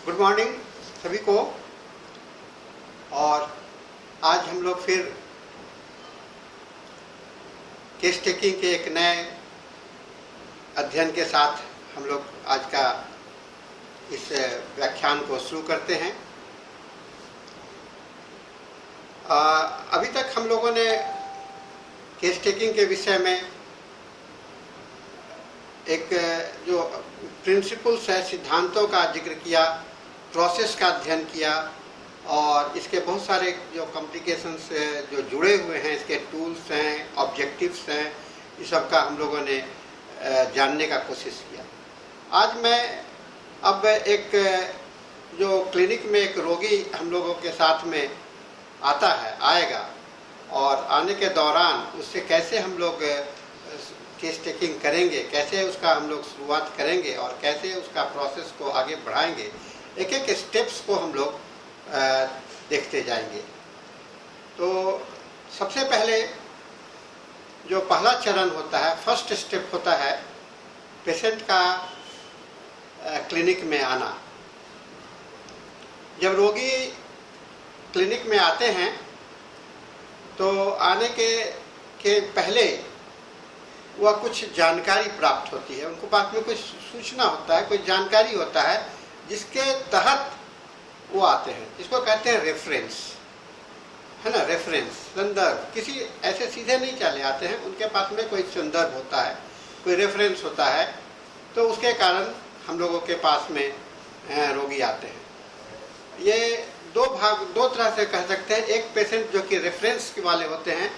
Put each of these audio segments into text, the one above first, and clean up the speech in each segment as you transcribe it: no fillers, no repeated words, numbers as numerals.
Good morning सभी को। और आज हम लोग फिर केस टेकिंग के एक नए अध्ययन के साथ हम लोग आज का इस व्याख्यान को शुरू करते हैं। अभी तक हम लोगों ने केस टेकिंग के विषय में एक जो प्रिंसिपल्स है, सिद्धांतों का जिक्र किया, प्रोसेस का अध्ययन किया और इसके बहुत सारे जो कॉम्प्लिकेशंस जो जुड़े हुए हैं, इसके टूल्स हैं, ऑब्जेक्टिव्स हैं, इस सब का हम लोगों ने जानने का कोशिश किया। आज मैं अब एक जो क्लिनिक में एक रोगी हम लोगों के साथ में आता है, आएगा, और आने के दौरान उससे कैसे हम लोग केस टेकिंग करेंगे, कैसे उसका हम लोग शुरुआत करेंगे और कैसे उसका प्रोसेस को आगे बढ़ाएंगे, एक एक स्टेप्स को हम लोग देखते जाएंगे। तो सबसे पहले जो पहला चरण होता है, फर्स्ट स्टेप होता है पेशेंट का क्लिनिक में आना। जब रोगी क्लिनिक में आते हैं तो आने के पहले वह कुछ जानकारी प्राप्त होती है, उनको पास में कुछ सूचना होता है, कोई जानकारी होता है जिसके तहत वो आते हैं। इसको कहते हैं रेफरेंस, है ना, रेफरेंस, संदर्भ। किसी ऐसे सीधे नहीं चले आते हैं, उनके पास में कोई संदर्भ होता है, कोई रेफरेंस होता है, तो उसके कारण हम लोगों के पास में रोगी आते हैं। ये दो तरह से कह सकते हैं। एक पेशेंट जो कि रेफरेंस वाले होते हैं,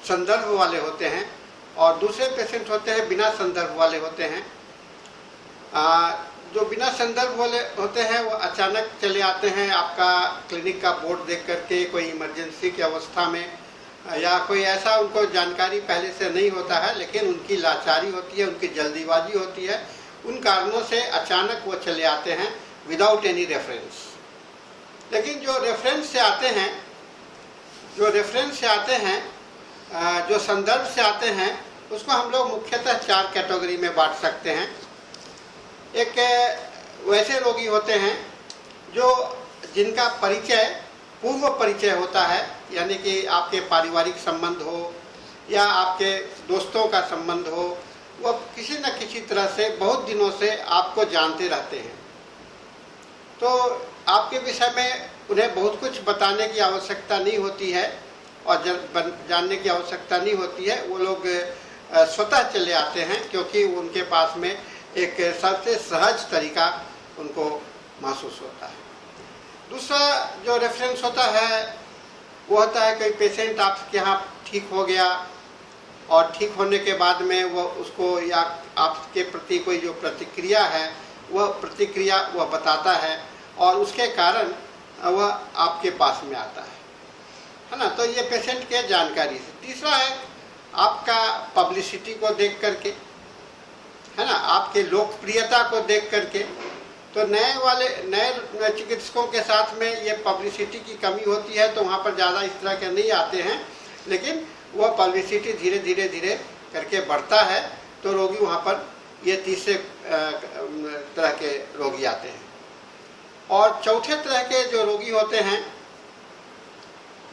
संदर्भ वाले होते हैं, और दूसरे पेशेंट होते हैं बिना संदर्भ वाले होते हैं। जो बिना संदर्भ वाले होते हैं वो अचानक चले आते हैं आपका क्लिनिक का बोर्ड देख करके, कोई इमरजेंसी की अवस्था में, या कोई ऐसा उनको जानकारी पहले से नहीं होता है, लेकिन उनकी लाचारी होती है, उनकी जल्दीबाजी होती है, उन कारणों से अचानक वो चले आते हैं विदाउट एनी रेफरेंस। लेकिन जो रेफरेंस से आते हैं, जो संदर्भ से आते हैं, उसको हम लोग मुख्यतः 4 कैटेगरी में बांट सकते हैं। एक वैसे रोगी होते हैं जिनका परिचय पूर्व परिचय होता है, यानी कि आपके पारिवारिक संबंध हो या आपके दोस्तों का संबंध हो, वो किसी न किसी तरह से बहुत दिनों से आपको जानते रहते हैं। तो आपके विषय में उन्हें बहुत कुछ बताने की आवश्यकता नहीं होती है और जानने की आवश्यकता नहीं होती है। वो लोग स्वतः चले आते हैं क्योंकि उनके पास में एक सबसे सहज तरीका उनको महसूस होता है। दूसरा जो रेफरेंस होता है वो होता है कि पेशेंट आपके यहाँ ठीक हो गया और ठीक होने के बाद में वो उसको या आपके प्रति कोई जो प्रतिक्रिया है वह बताता है और उसके कारण वह आपके पास में आता है ना। तो ये पेशेंट के जानकारी से। तीसरा है आपका पब्लिसिटी को देख करके, है ना, आपके लोकप्रियता को देख करके। तो नए चिकित्सकों के साथ में ये पब्लिसिटी की कमी होती है, तो वहाँ पर ज़्यादा इस तरह के नहीं आते हैं, लेकिन वह पब्लिसिटी धीरे धीरे करके बढ़ता है, तो रोगी वहाँ पर ये तीसरे तरह के रोगी आते हैं। और चौथे तरह के जो रोगी होते हैं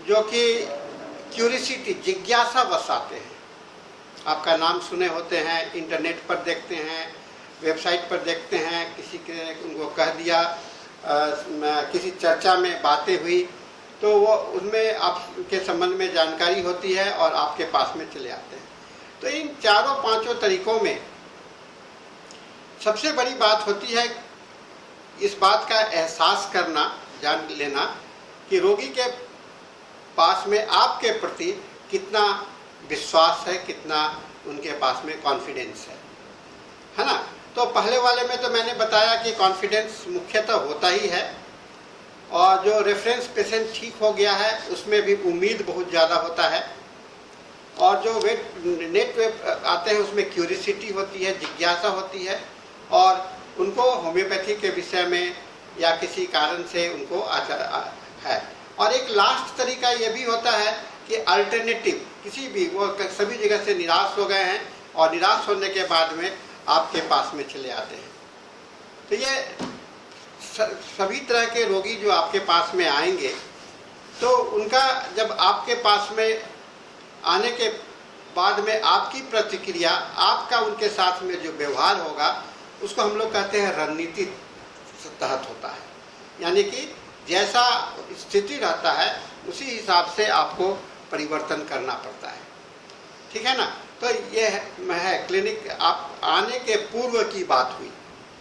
जो कि क्यूरियोसिटी, जिज्ञासा बस आते हैं। आपका नाम सुने होते हैं, इंटरनेट पर देखते हैं, वेबसाइट पर देखते हैं, किसी के उनको कह दिया, किसी चर्चा में बातें हुई, तो वो उनमें आपके संबंध में जानकारी होती है और आपके पास में चले आते हैं। तो इन 4-5 तरीकों में सबसे बड़ी बात होती है इस बात का एहसास करना, जान लेना कि रोगी के पास में आपके प्रति कितना विश्वास है, कितना उनके पास में कॉन्फिडेंस है ना। तो पहले वाले में तो मैंने बताया कि कॉन्फिडेंस मुख्यतः होता ही है, और जो रेफरेंस पेशेंट ठीक हो गया है उसमें भी उम्मीद बहुत ज़्यादा होता है, और जो नेट वेब आते हैं उसमें क्यूरियोसिटी होती है, जिज्ञासा होती है, और उनको होम्योपैथी के विषय में या किसी कारण से उनको है। और एक लास्ट तरीका ये भी होता है कि अल्टरनेटिव, किसी भी वो सभी जगह से निराश हो गए हैं और निराश होने के बाद में आपके पास में चले आते हैं। तो ये सभी तरह के रोगी जो आपके पास में आएंगे, तो उनका जब आपके पास में आने के बाद में आपकी प्रतिक्रिया, आपका उनके साथ में जो व्यवहार होगा, उसको हम लोग कहते हैं रणनीति तहत होता है। यानी कि जैसा स्थिति रहता है उसी हिसाब से आपको परिवर्तन करना पड़ता है, ठीक है ना। तो ये है क्लिनिक, आप आने के पूर्व की बात हुई।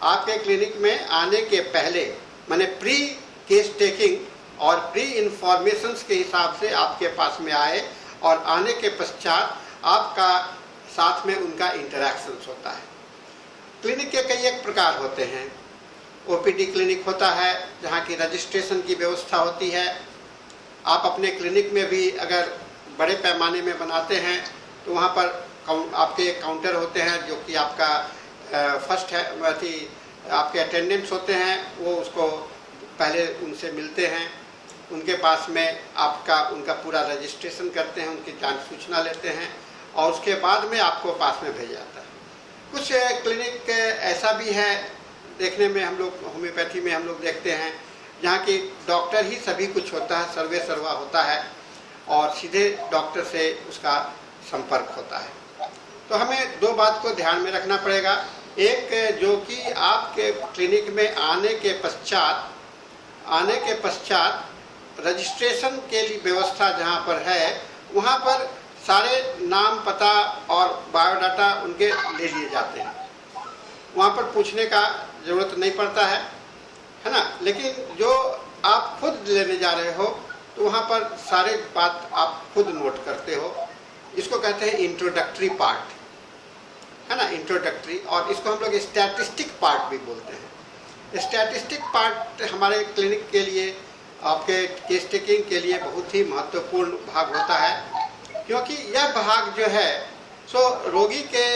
आपके क्लिनिक में आने के पहले माने प्री केस टेकिंग और प्री इंफॉर्मेशंस के हिसाब से आपके पास में आए, और आने के पश्चात आपका साथ में उनका इंटरेक्शंस होता है। क्लिनिक के कई एक प्रकार होते हैं। ओपीडी क्लिनिक होता है जहाँ की रजिस्ट्रेशन की व्यवस्था होती है। आप अपने क्लिनिक में भी अगर बड़े पैमाने में बनाते हैं तो वहाँ पर आपके काउंटर होते हैं जो कि आपका फर्स्ट है, आपके अटेंडेंट्स होते हैं, वो उसको पहले उनसे मिलते हैं, उनके पास में आपका उनका पूरा रजिस्ट्रेशन करते हैं, उनकी जांच सूचना लेते हैं और उसके बाद में आपको पास में भेजा जाता है। कुछ क्लिनिक ऐसा भी है, देखने में हम लोग होम्योपैथी में हम लोग देखते हैं जहाँ की डॉक्टर ही सभी कुछ होता है, सर्वे सर्वा होता है और सीधे डॉक्टर से उसका संपर्क होता है। तो हमें दो बात को ध्यान में रखना पड़ेगा। एक जो कि आपके क्लिनिक में आने के पश्चात रजिस्ट्रेशन के लिए व्यवस्था जहाँ पर है, वहाँ पर सारे नाम, पता और बायोडाटा उनके ले लिए जाते हैं। वहाँ पर पूछने का ज़रूरत नहीं पड़ता है ना। लेकिन जो आप खुद लेने जा रहे हो तो वहाँ पर सारे बात आप खुद नोट करते हो। इसको कहते हैं इंट्रोडक्टरी पार्ट, है ना, इंट्रोडक्टरी। और इसको हम लोग स्टैटिस्टिक पार्ट भी बोलते हैं। स्टैटिस्टिक पार्ट हमारे क्लिनिक के लिए, आपके केस टेकिंग के लिए बहुत ही महत्वपूर्ण भाग होता है, क्योंकि यह भाग जो है सो रोगी के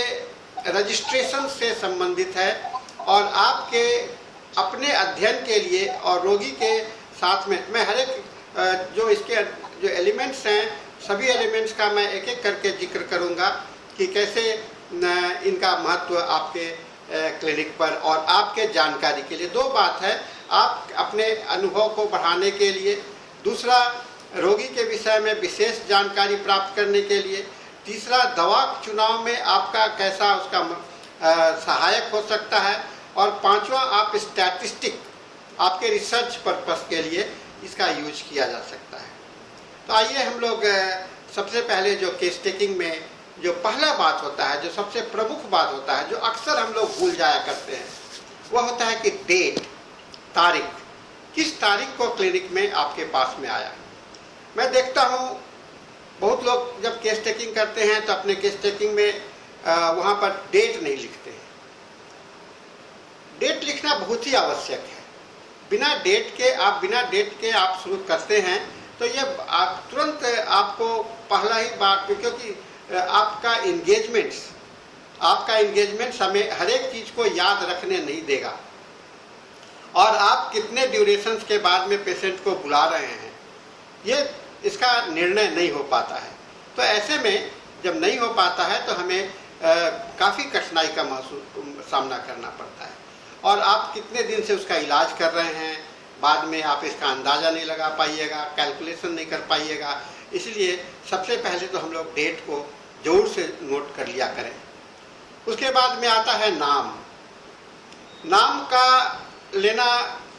रजिस्ट्रेशन से संबंधित है और आपके अपने अध्ययन के लिए और रोगी के साथ में मैं हर एक जो इसके जो एलिमेंट्स हैं, सभी एलिमेंट्स का मैं एक एक करके जिक्र करूंगा कि कैसे इनका महत्व आपके क्लिनिक पर और आपके जानकारी के लिए। दो बात है, आप अपने अनुभव को बढ़ाने के लिए, दूसरा रोगी के विषय में विशेष जानकारी प्राप्त करने के लिए, तीसरा दवा चुनाव में आपका कैसा उसका सहायक हो सकता है, और पांचवा आप स्टैटिस्टिक, आपके रिसर्च पर्पस के लिए इसका यूज किया जा सकता है। तो आइए हम लोग सबसे पहले जो केस टेकिंग में जो पहला बात होता है, जो सबसे प्रमुख बात होता है, जो अक्सर हम लोग भूल जाया करते हैं, वह होता है कि डेट, तारीख, किस तारीख को क्लिनिक में आपके पास में आया। मैं देखता हूँ बहुत लोग जब केस टेकिंग करते हैं तो अपने केस टेकिंग में वहाँ पर डेट नहीं लिखते हैं। डेट लिखना बहुत ही आवश्यक है। बिना डेट के आप शुरू करते हैं तो ये आप तुरंत आपको पहला ही बात, क्योंकि आपका इंगेजमेंट्स हमें हर एक चीज़ को याद रखने नहीं देगा, और आप कितने ड्यूरेशंस के बाद में पेशेंट को बुला रहे हैं, ये इसका निर्णय नहीं हो पाता है। तो ऐसे में जब नहीं हो पाता है तो हमें काफ़ी कठिनाई का सामना करना पड़ता है, और आप कितने दिन से उसका इलाज कर रहे हैं, बाद में आप इसका अंदाज़ा नहीं लगा पाइएगा, कैलकुलेशन नहीं कर पाइएगा। इसलिए सबसे पहले तो हम लोग डेट को जोर से नोट कर लिया करें। उसके बाद में आता है नाम। नाम का लेना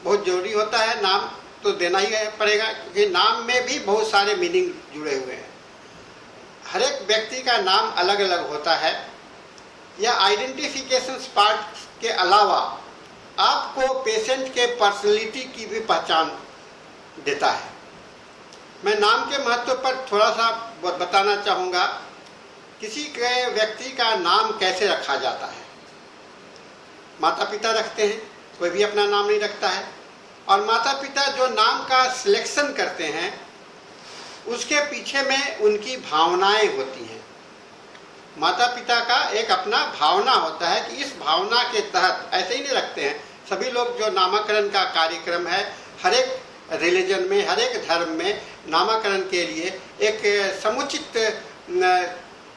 बहुत ज़रूरी होता है। नाम तो देना ही पड़ेगा, क्योंकि नाम में भी बहुत सारे मीनिंग जुड़े हुए हैं। हर एक व्यक्ति का नाम अलग अलग होता है। यह आइडेंटिफिकेशन पार्ट के अलावा आपको पेशेंट के पर्सनैलिटी की भी पहचान देता है। मैं नाम के महत्व पर थोड़ा सा बताना चाहूँगा। किसी के व्यक्ति का नाम कैसे रखा जाता है। माता पिता रखते हैं, कोई भी अपना नाम नहीं रखता है, और माता पिता जो नाम का सिलेक्शन करते हैं उसके पीछे में उनकी भावनाएं होती हैं। माता पिता का एक अपना भावना होता है कि इस भावना के तहत, ऐसे ही नहीं रखते हैं सभी लोग। जो नामकरण का कार्यक्रम है, हर एक रिलीजन में, हर एक धर्म में नामकरण के लिए एक समुचित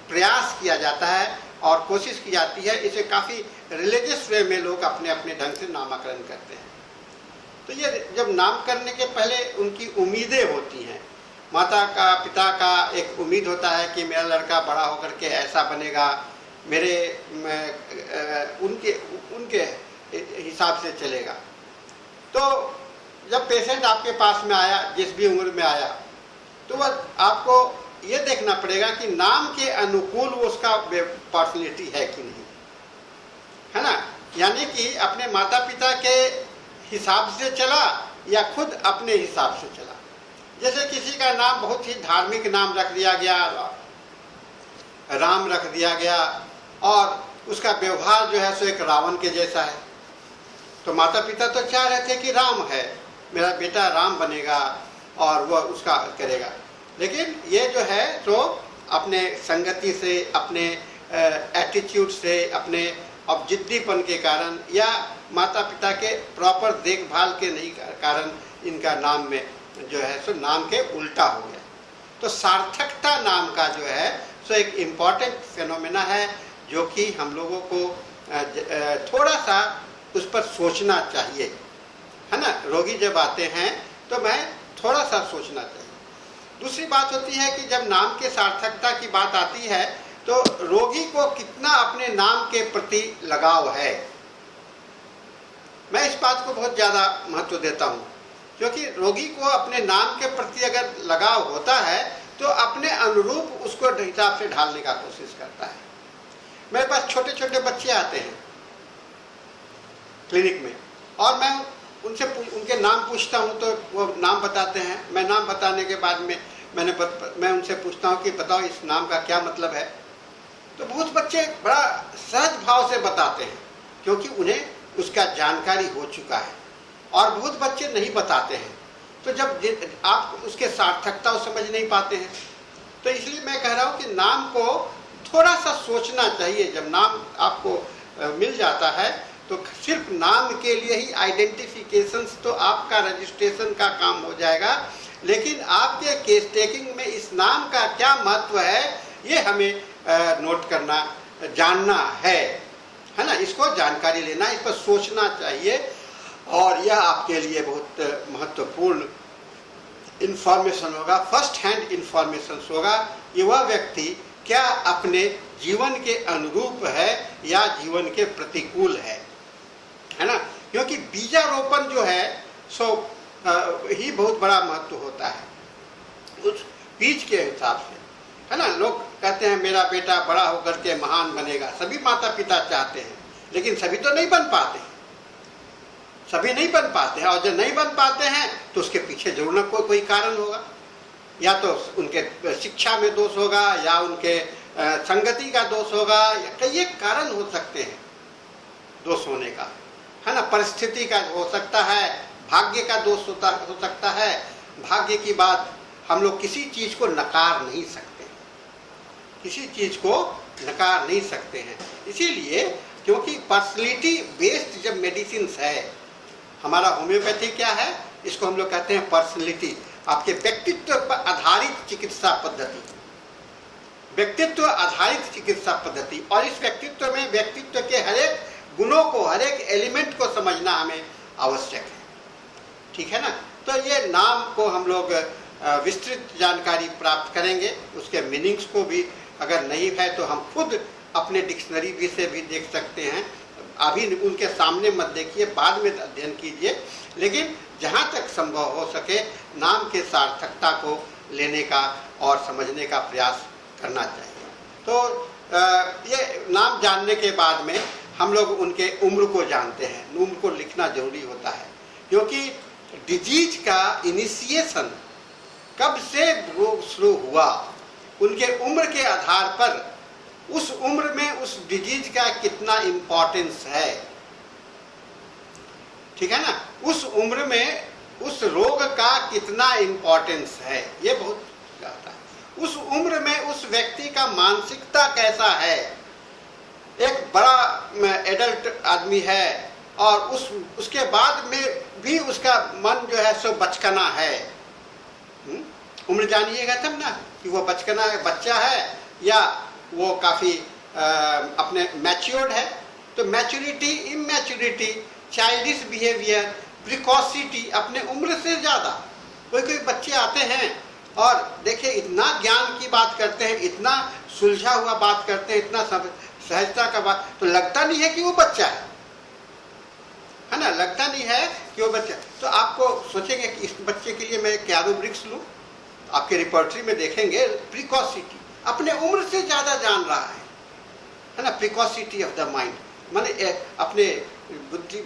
प्रयास किया जाता है और कोशिश की जाती है। इसे काफ़ी रिलीजियस वे में लोग अपने अपने ढंग से नामकरण करते हैं। तो ये जब नाम करने के पहले उनकी उम्मीदें होती हैं, माता का पिता का एक उम्मीद होता है कि मेरा लड़का बड़ा होकर के ऐसा बनेगा, मेरे उनके उनके हिसाब से चलेगा। तो जब पेशेंट आपके पास में आया, जिस भी उम्र में आया, तो वह आपको ये देखना पड़ेगा कि नाम के अनुकूल उसका पर्सनैलिटी है कि नहीं, है ना। यानी कि अपने माता पिता के हिसाब से चला या खुद अपने हिसाब से चला। जैसे किसी का नाम बहुत ही धार्मिक नाम रख दिया गया, राम रख दिया गया, और उसका व्यवहार जो है सो एक रावण के जैसा है, तो माता पिता तो चाह रहे थे कि राम है, मेरा बेटा राम बनेगा और वह उसका करेगा। लेकिन ये जो है तो अपने संगति से, अपने एटीट्यूड से, अपने अब जिद्दीपन के कारण या माता पिता के प्रॉपर देखभाल के नहीं कारण इनका नाम में जो है सो नाम के उल्टा हो गया। तो सार्थकता नाम का जो है सो एक इम्पॉर्टेंट फेनोमेना है, जो कि हम लोगों को थोड़ा सा उस पर सोचना चाहिए, है ना। रोगी जब आते हैं तो मैं थोड़ा सा सोचना चाहिए। दूसरी बात होती है कि जब नाम के सार्थकता की बात आती है तो रोगी को कितना अपने नाम के प्रति लगाव है। मैं इस बात को बहुत ज़्यादा महत्व देता हूँ, क्योंकि रोगी को अपने नाम के प्रति अगर लगाव होता है तो अपने अनुरूप उसको हिसाब से ढालने का कोशिश करता है। मेरे पास छोटे छोटे बच्चे आते हैं क्लिनिक में, और मैं उनसे उनके नाम पूछता हूँ तो वो नाम बताते हैं। मैं नाम बताने के बाद में मैं उनसे पूछता हूँ कि बताओ इस नाम का क्या मतलब है। तो बहुत बच्चे बड़ा सहज भाव से बताते हैं, क्योंकि उन्हें उसका जानकारी हो चुका है, और बहुत बच्चे नहीं बताते हैं। तो जब आप उसके सार्थकता को समझ नहीं पाते हैं, तो इसलिए मैं कह रहा हूँ कि नाम को थोड़ा सा सोचना चाहिए। जब नाम आपको मिल जाता है तो सिर्फ नाम के लिए ही आइडेंटिफिकेशंस तो आपका रजिस्ट्रेशन का काम हो जाएगा, लेकिन आपके केस टेकिंग में इस नाम का क्या महत्व है ये हमें नोट करना, जानना है ना। इसको जानकारी लेना, इस पर सोचना चाहिए, और यह आपके लिए बहुत महत्वपूर्ण इंफॉर्मेशन होगा, फर्स्ट हैंड इंफॉर्मेशन होगा कि वह व्यक्ति क्या अपने जीवन के अनुरूप है या जीवन के प्रतिकूल है ना। क्योंकि बीजारोपण जो है सो ही बहुत बड़ा महत्व होता है उस बीज के हिसाब से, है ना। लोग कहते हैं मेरा बेटा बड़ा होकर के महान बनेगा, सभी माता पिता चाहते हैं, लेकिन सभी तो नहीं बन पाते, सभी नहीं बन पाते हैं। और जब नहीं बन पाते हैं तो उसके पीछे जरूर न कोई कारण होगा, या तो उनके शिक्षा में दोष होगा, या उनके संगति का दोष होगा, या कई एक कारण हो सकते हैं दोष होने का, है ना। परिस्थिति का हो सकता है, भाग्य का दोष हो सकता है। भाग्य की बात हम लोग किसी चीज को नकार नहीं सकते, किसी चीज को नकार नहीं सकते हैं। इसीलिए क्योंकि पर्सनैलिटी बेस्ड जब मेडिसिन है, हमारा होम्योपैथी क्या है, इसको हम लोग कहते हैं पर्सनैलिटी, आपके व्यक्तित्व पर आधारित चिकित्सा पद्धति, व्यक्तित्व आधारित चिकित्सा पद्धति। और इस व्यक्तित्व में व्यक्तित्व के हर एक गुणों को, हर एक एलिमेंट को समझना हमें आवश्यक है, ठीक है ना। तो ये नाम को हम लोग विस्तृत जानकारी प्राप्त करेंगे, उसके मीनिंग्स को भी अगर नहीं है तो हम खुद अपने डिक्शनरी भी से भी देख सकते हैं। अभी उनके सामने मत देखिए, बाद में अध्ययन कीजिए, लेकिन जहाँ तक संभव हो सके नाम के सार्थकता को लेने का और समझने का प्रयास करना चाहिए। तो ये नाम जानने के बाद में हम लोग उनके उम्र को जानते हैं। उम्र को लिखना जरूरी होता है, क्योंकि डिजीज का इनिशिएशन कब से रोग शुरू हुआ, उनके उम्र के आधार पर उस उम्र में उस डिजीज का कितना इम्पोर्टेंस है, ठीक है ना। उस उम्र में उस रोग का कितना इम्पोर्टेंस है, ये बहुत ज्यादा है। उस उम्र में उस व्यक्ति का मानसिकता कैसा है। एक बड़ा एडल्ट आदमी है और उसके बाद में भी उसका मन जो है सो बचकाना है। उम्र जानिएगा तब ना कि वो बचकाना है, बच्चा है, या वो काफ़ी अपने मैच्योर्ड है। तो मैच्योरिटी, इमैच्योरिटी, चाइल्डिश बिहेवियर, प्रिकॉसिटी, अपने उम्र से ज़्यादा। कोई कोई बच्चे आते हैं और देखिए इतना ज्ञान की बात करते हैं, इतना सुलझा हुआ बात करते हैं, इतना सहजता का बात, तो लगता नहीं है कि वो बच्चा है ना, लगता नहीं है कि वो बच्चा। तो आपको सोचेंगे कि इस बच्चे के लिए मैं क्या रूब्रिक्स लूँ, आपके रिपोर्टरी में देखेंगे प्रिकॉसिटी, अपने उम्र से ज़्यादा जान रहा है ना, प्रिकॉसिटी ऑफ द माइंड, माने अपने बुद्धि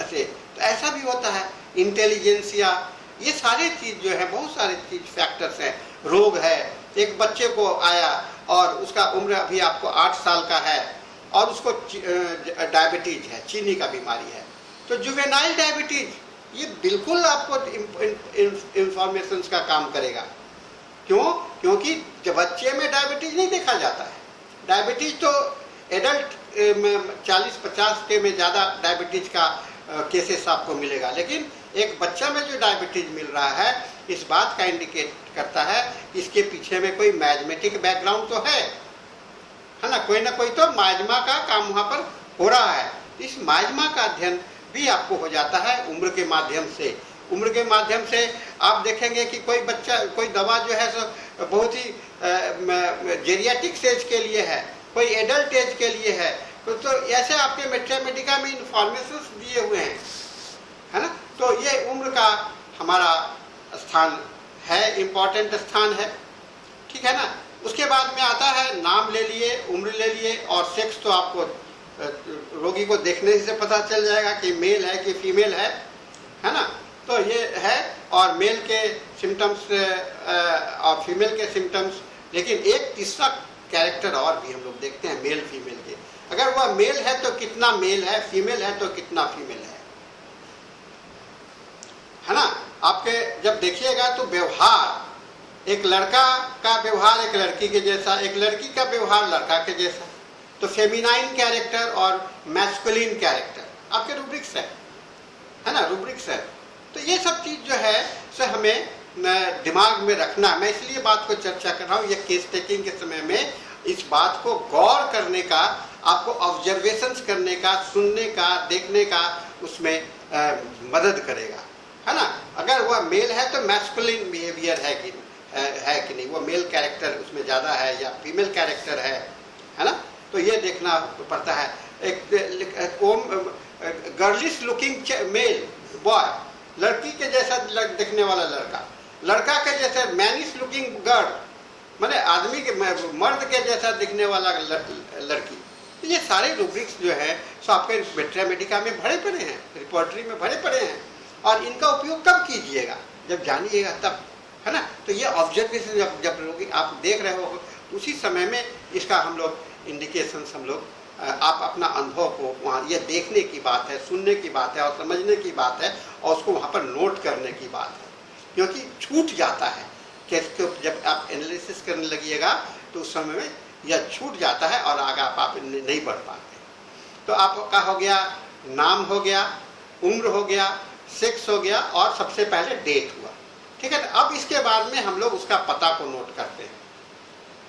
से। तो ऐसा भी होता है, इंटेलिजेंसिया, ये सारे चीज़ जो है, बहुत सारे चीज फैक्टर्स हैं। रोग है, एक बच्चे को आया और उसका उम्र अभी आपको 8 साल का है और उसको डायबिटीज है, चीनी का बीमारी है, तो जुवेनाइल डायबिटीज ये बिल्कुल आपको इंफॉर्मेशन का काम करेगा। क्यों? क्योंकि जब बच्चे में डायबिटीज नहीं देखा जाता है। डायबिटीज तो एडल्ट 40-50 के में ज़्यादा डायबिटीज का केसेस आपको मिलेगा, लेकिन एक बच्चा में जो डायबिटीज मिल रहा है, इस बात का इंडिकेट करता है इसके पीछे में कोई मैथमेटिक बैकग्राउंड तो है ना, कोई ना कोई तो माइज्मा का काम वहाँ पर हो रहा है। इस माइज्मा का अध्ययन भी आपको हो जाता है उम्र के माध्यम से। उम्र के माध्यम से आप देखेंगे कि कोई बच्चा, कोई दवा जो है सो बहुत ही जेरियाटिक एज के लिए है, कोई एडल्ट एज के लिए है, तो ऐसे आपके मैथमेटिका में इंफॉर्मेशन दिए हुए हैं, है ना। तो ये उम्र का हमारा स्थान है, इम्पोर्टेंट स्थान है, ठीक है ना। उसके बाद में आता है नाम ले लिए, उम्र ले लिए, और सेक्स तो आपको रोगी को देखने से पता चल जाएगा कि मेल है कि फीमेल है ना। तो ये है, और मेल के सिम्टम्स और फीमेल के सिम्टम्स। लेकिन एक तीसरा कैरेक्टर और भी हम लोग देखते हैं मेल फीमेल के। अगर वह मेल है तो कितना मेल है, फीमेल है तो कितना फीमेल है ना। आपके जब देखिएगा तो व्यवहार, एक लड़का का व्यवहार एक लड़की के जैसा, एक लड़की का व्यवहार लड़का के जैसा। तो फेमिनाइन कैरेक्टर और मैस्कुलिन कैरेक्टर आपके रूब्रिक्स है ना, रूब्रिक्स है। तो ये सब चीज़ जो है से हमें दिमाग में रखना। मैं इसलिए बात को चर्चा कर रहा हूँ, ये केस टेकिंग के समय में इस बात को गौर करने का, आपको ऑब्जर्वेशंस करने का, सुनने का, देखने का उसमें मदद करेगा, है ना। अगर वह मेल है तो मैस्कुलिन बिहेवियर है कि नहीं, वो मेल कैरेक्टर उसमें ज़्यादा है या फीमेल कैरेक्टर है ना। तो ये देखना पड़ता है। एक गर्लिश लुकिंग मेल बॉय, लड़की के जैसा दिखने वाला लड़का, लड़का के जैसा मैनिश लुकिंग गर्ल, माने आदमी के मर्द के जैसा दिखने वाला लड़की। तो ये सारे रूब्रिक्स जो है सो आपके मैथमेटिका में भरे पड़े हैं, रिपोर्टरी में भरे पड़े हैं, और इनका उपयोग कब कीजिएगा, जब जानिएगा तब, है ना। तो ये ऑब्जर्वेशन जब लोग आप देख रहे हो उसी समय में इसका हम लोग इंडिकेशंस हम लोग, आप अपना अनुभव को वहाँ, ये देखने की बात है, सुनने की बात है और समझने की बात है, और उसको वहाँ पर नोट करने की बात है। क्योंकि छूट जाता है कैसे, जब आप एनालिसिस करने लगिएगा तो उस समय में यह छूट जाता है और आगे आप नहीं बढ़ पाते। तो आपका हो गया, नाम हो गया, उम्र हो गया, सेक्स हो गया, और सबसे पहले डेट हुआ, ठीक है। अब इसके बाद में हम लोग उसका पता को नोट करते हैं।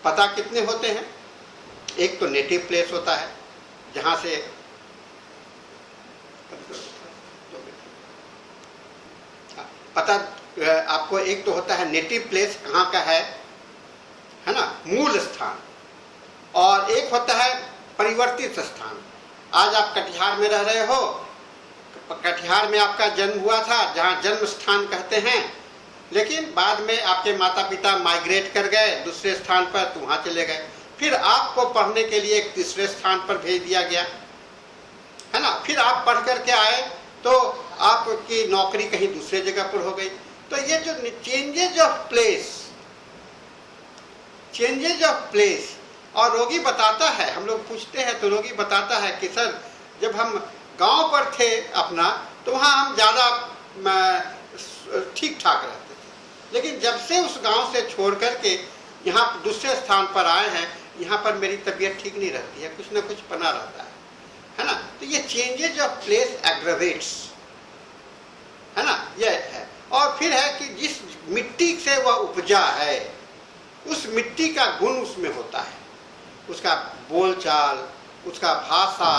पता कितने होते हैं? एक तो नेटिव प्लेस होता है, जहाँ से पता आपको, एक तो होता है नेटिव प्लेस, कहाँ का है ना, मूल स्थान, और एक होता है परिवर्तित स्थान। आज आप कटिहार में रह रहे हो, कटिहार में आपका जन्म हुआ था, जहाँ जन्म स्थान कहते हैं, लेकिन बाद में आपके माता पिता माइग्रेट कर गए दूसरे स्थान पर, तो वहाँ चले गए, फिर आपको पढ़ने के लिए एक तीसरे स्थान पर भेज दिया गया, है ना। फिर आप पढ़ करके आए तो आपकी नौकरी कहीं दूसरे जगह पर हो गई। तो ये जो चेंजेज ऑफ प्लेस, और रोगी बताता है, हम लोग पूछते हैं तो रोगी बताता है कि सर जब हम गांव पर थे अपना, तो वहाँ हम ज़्यादा ठीक ठाक रहते थे, लेकिन जब से उस गांव से छोड़ करके यहाँ दूसरे स्थान पर आए हैं, यहाँ पर मेरी तबीयत ठीक नहीं रहती है, कुछ ना कुछ बना रहता है ना। तो ये चेंजेज ऑफ प्लेस एग्रवेट्स, है ना, ये है। और फिर है कि जिस मिट्टी से वह उपजा है, उस मिट्टी का गुण उसमें होता है, उसका बोलचाल, उसका भाषा,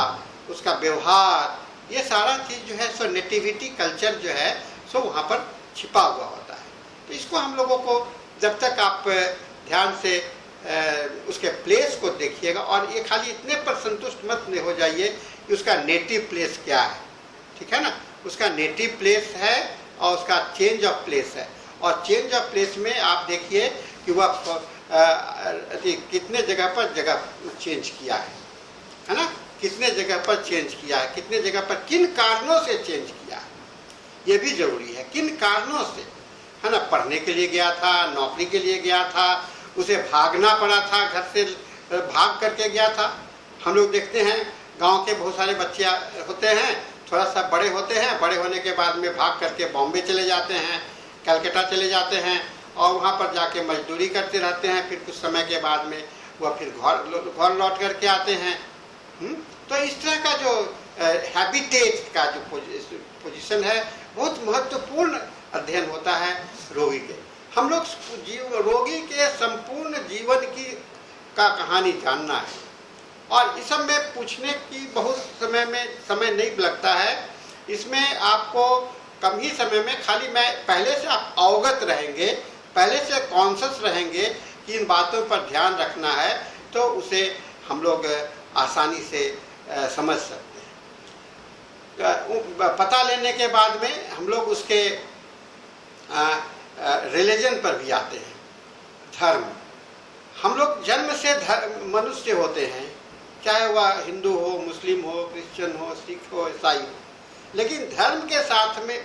उसका व्यवहार, ये सारा चीज़ जो है सो नेटिविटी कल्चर जो है सो वहाँ पर छिपा हुआ होता है। तो इसको हम लोगों को जब तक आप ध्यान से उसके प्लेस को देखिएगा, और ये खाली इतने पर संतुष्ट मत हो जाइए कि उसका नेटिव प्लेस क्या है, ठीक है ना। उसका नेटिव प्लेस है और उसका चेंज ऑफ प्लेस है, और चेंज ऑफ प्लेस में आप देखिए कि वह कितने जगह पर चेंज किया है ना, कितने जगह पर चेंज किया है, कितने जगह पर किन कारणों से चेंज किया है, ये भी जरूरी है। किन कारणों से, है ना, पढ़ने के लिए गया था, नौकरी के लिए गया था, उसे भागना पड़ा था, घर से भाग करके गया था। हम लोग देखते हैं गांव के बहुत सारे बच्चे होते हैं, थोड़ा सा बड़े होते हैं, बड़े होने के बाद में भाग करके बॉम्बे चले जाते हैं, कलकत्ता चले जाते हैं, और वहाँ पर जाके मजदूरी करते रहते हैं। फिर कुछ समय के बाद में वह फिर घर लौट करके आते हैं। तो इस तरह का जो हैबिटेट का जो पोजीशन है, बहुत महत्वपूर्ण अध्ययन होता है रोगी के। हम लोग रोगी के संपूर्ण जीवन का कहानी जानना है, और इस सब में पूछने की बहुत समय नहीं लगता है। इसमें आपको कम ही समय में, खाली मैं पहले से आप अवगत रहेंगे, पहले से कॉन्शियस रहेंगे कि इन बातों पर ध्यान रखना है, तो उसे हम लोग आसानी से समझ सकते हैं। पता लेने के बाद में हम लोग उसके रिलीजन पर भी आते हैं। धर्म, हम लोग जन्म से मनुष्य होते हैं, चाहे वह हिंदू हो, मुस्लिम हो, क्रिश्चियन हो, सिख हो, ईसाई हो, लेकिन धर्म के साथ में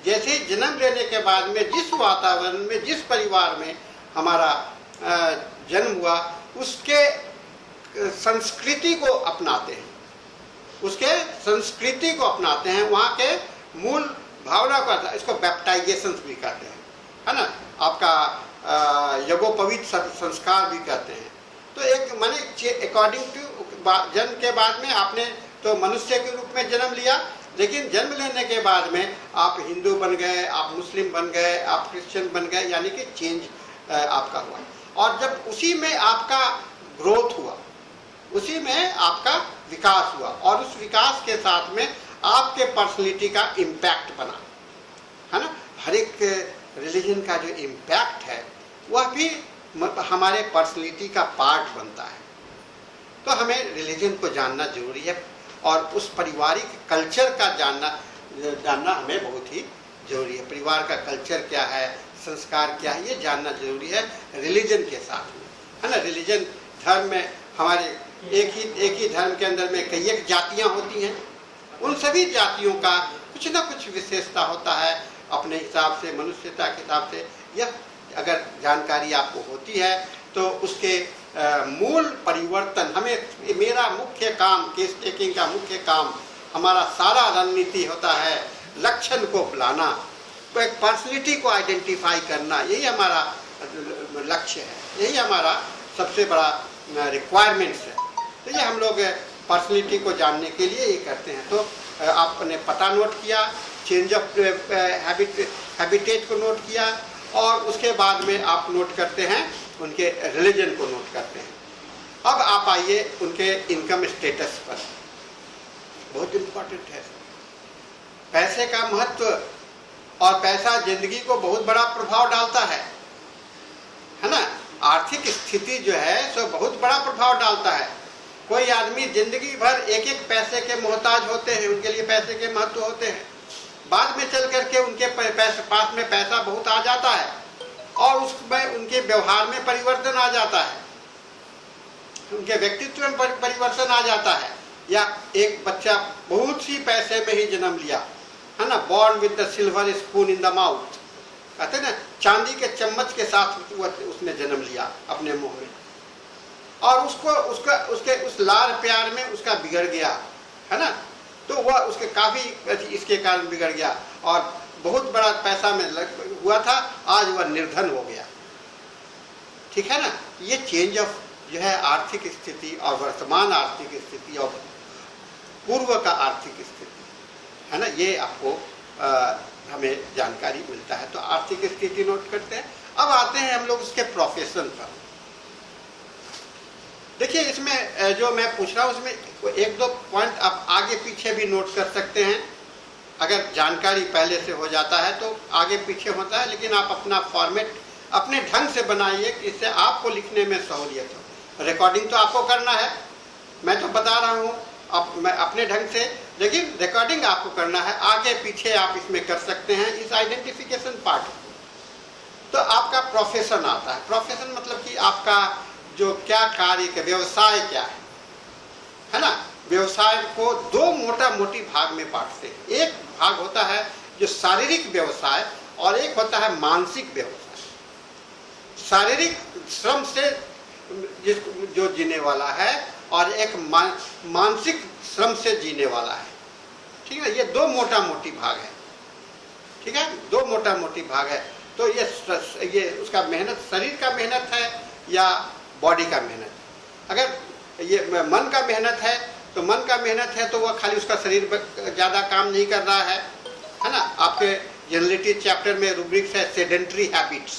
जैसे ही जन्म लेने के बाद में जिस वातावरण में, जिस परिवार में हमारा जन्म हुआ, उसके संस्कृति को अपनाते हैं, उसके संस्कृति को अपनाते हैं, वहाँ के मूल भावना को, इसको बैप्टाइजेशन भी कहते हैं, है ना, आपका यज्ञोपवीत संस्कार भी कहते हैं। तो एक माने अकॉर्डिंग टू जन्म के बाद में आपने तो मनुष्य के रूप में जन्म लिया, लेकिन जन्म लेने के बाद में आप हिंदू बन गए, आप मुस्लिम बन गए, आप क्रिश्चियन बन गए, यानी कि चेंज आपका हुआ। और जब उसी में आपका ग्रोथ हुआ, उसी में आपका विकास हुआ, और उस विकास के साथ में आपके पर्सनैलिटी का इम्पैक्ट बना, है ना। हर एक रिलीजन का जो इम्पैक्ट है वह भी हमारे पर्सनैलिटी का पार्ट बनता है। तो हमें रिलीजन को जानना जरूरी है, और उस पारिवारिक कल्चर का जानना हमें बहुत ही जरूरी है। परिवार का कल्चर क्या है, संस्कार क्या है, ये जानना जरूरी है रिलीजन के साथ में, है ना। रिलीजन, धर्म में हमारे एक ही धर्म के अंदर में कई एक जातियाँ होती हैं, उन सभी जातियों का कुछ ना कुछ विशेषता होता है अपने हिसाब से, मनुष्यता के हिसाब से। यह अगर जानकारी आपको होती है तो उसके मूल परिवर्तन, हमें, मेरा मुख्य काम, केस टेकिंग का मुख्य काम, हमारा सारा रणनीति होता है लक्षण को बुलाना, तो एक पर्सनैलिटी को आइडेंटिफाई करना, यही हमारा लक्ष्य है, यही हमारा सबसे बड़ा रिक्वायरमेंट्स है। तो ये हम लोग पर्सनैलिटी को जानने के लिए ये करते हैं। तो आपने पता नोट किया, चेंज ऑफ हैबिटेट को नोट किया, और उसके बाद में आप नोट करते हैं उनके रिलीजन को नोट करते हैं। अब आप आइए उनके इनकम स्टेटस पर, बहुत इम्पोर्टेंट है। पैसे का महत्व, और पैसा जिंदगी को बहुत बड़ा प्रभाव डालता है ना। आर्थिक स्थिति जो है सो बहुत बड़ा प्रभाव डालता है। कोई आदमी जिंदगी भर एक एक पैसे के मोहताज होते हैं, उनके लिए पैसे के महत्व होते हैं। बाद में चल करके उनके पास में पैसा बहुत आ जाता है, और उसमें उनके व्यवहार में परिवर्तन आ जाता है, उनके व्यक्तित्व में परिवर्तन आ जाता है। या एक बच्चा बहुत सी पैसे में ही जन्म लिया, है ना, born with the silver spoon in the mouth, कहते हैं ना, चांदी के चम्मच के साथ उसने जन्म लिया अपने मुंह में, और उसके उस लाड़ प्यार में उसका बिगड़ गया, है ना। तो वह उसके काफ़ी इसके कारण बिगड़ गया, और बहुत बड़ा पैसा में हुआ था, आज वह निर्धन हो गया, ठीक है ना। ये चेंज ऑफ जो है आर्थिक स्थिति, और वर्तमान आर्थिक स्थिति और पूर्व का आर्थिक स्थिति, है ना, ये आपको हमें जानकारी मिलता है। तो आर्थिक स्थिति नोट करते हैं। अब आते हैं हम लोग उसके प्रोफेशन पर। देखिए, इसमें जो मैं पूछ रहा हूँ उसमें वो एक दो पॉइंट आप आगे पीछे भी नोट कर सकते हैं। अगर जानकारी पहले से हो जाता है तो आगे पीछे होता है, लेकिन आप अपना फॉर्मेट अपने ढंग से बनाइए कि इससे आपको लिखने में सहूलियत हो। रिकॉर्डिंग तो आपको करना है, मैं तो बता रहा हूँ मैं अपने ढंग से, लेकिन रिकॉर्डिंग आपको करना है। आगे पीछे आप इसमें कर सकते हैं इस आइडेंटिफिकेशन पार्ट। तो आपका प्रोफेशन आता है। प्रोफेशन मतलब कि आपका जो क्या कार्य का व्यवसाय क्या है ना। व्यवसाय को दो मोटा मोटी भाग में बांटते हैं। एक भाग होता है जो शारीरिक व्यवसाय और एक होता है मानसिक व्यवसाय। शारीरिक श्रम से जो जीने वाला है और एक मानसिक श्रम से जीने वाला है। ठीक है, ये दो मोटा मोटी भाग है। ठीक है, दो मोटा मोटी भाग है। तो ये उसका मेहनत शरीर का मेहनत है या बॉडी का मेहनत। अगर ये मन का मेहनत है तो मन का मेहनत है तो वह खाली उसका शरीर ज़्यादा काम नहीं कर रहा है ना। आपके जनरलिटी चैप्टर में रूब्रिक्स है सेडेंट्री हैबिट्स,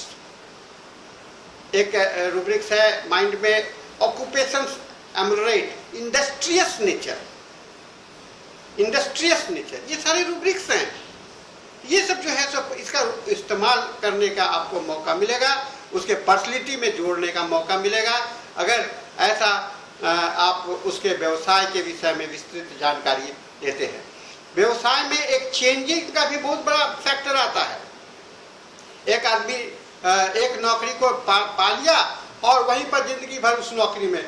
एक रूब्रिक्स है माइंड में occupations ameliorate, industrious nature, industrious nature, ये सारे रूब्रिक्स हैं। ये सब जो है सब इसका इस्तेमाल करने का आपको मौका मिलेगा, उसके पर्सनैलिटी में जोड़ने का मौका मिलेगा अगर ऐसा आप उसके व्यवसाय के विषय में विस्तृत जानकारी देते हैं। व्यवसाय में एक चेंजिंग का भी बहुत बड़ा फैक्टर आता है। एक आदमी एक नौकरी को पा लिया और वहीं पर जिंदगी भर उस नौकरी में